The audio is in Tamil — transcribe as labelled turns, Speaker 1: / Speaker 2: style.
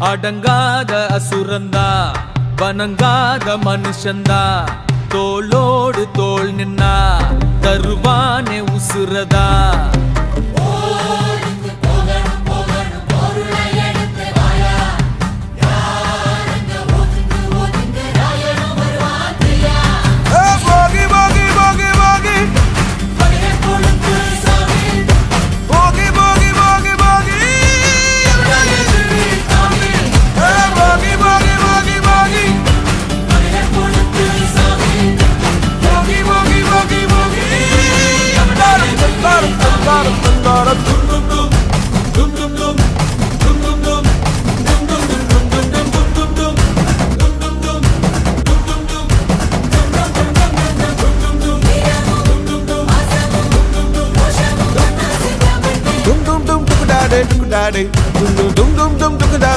Speaker 1: அடங்காத அசுரந்தா வணங்காத மனுஷந்தா தோளோடு தோள் நின்னா தருவானே உசுரதா Dum dum dum dum da